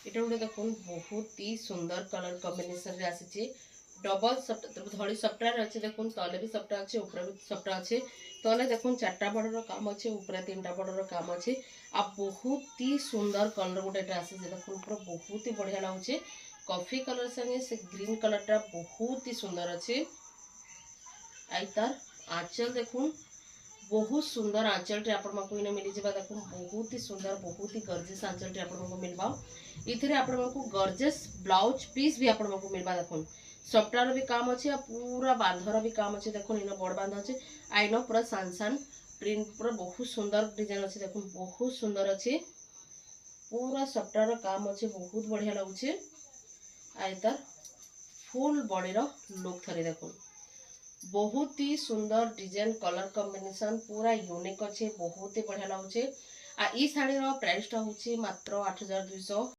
এটা গোটে দেখুন बहुत ही सुंदर कलर कॉम्बिनेशन रे आसी डबल धड़ी सप्टा अच्छे देखुन तले भी सप्टा अच्छे ऊपर भी सप्टा अच्छे तले देखुन चार्टा बॉर्डर काम अच्छे ऊपर 3टा बॉर्डर काम अच्छे आ बहुत ही सुंदर कलर गोटे आसी देखुन पूरा बहुत ही बढ़िया लगुचे कॉफी कलर संगे से ग्रीन कलरटा बहुत ही सुंदर अच्छे आई तार आंचल देखुन बहुत सुंदर आंचल आपको मिल जावा देखो बहुत ही सुंदर बहुत ही गरजेस आंचल आपको मिलवा इथे आपको गरजेस ब्लाउज पीस भी आपको मिलवा देखो सफ्टार भी काम अच्छे पूरा बांधर भी काम अच्छे देखो इन बड़ बांध अच्छे आईन पूरा सान प्रिंट पूरा बहुत सुंदर डिजाइन अच्छे देखो बहुत सुंदर अच्छे पूरा सफ्टार काम अच्छे बहुत बढ़िया लगुचे आई तार फुल बॉडीर लुक थरी देखो बहुत ही सुंदर डिजाइन कलर कॉम्बिनेशन पूरा यूनिक अच्छे बहुत ही बढ़िया लगुचे आ ई शाढ़ी प्राइस टा हूँ मात्र 8200।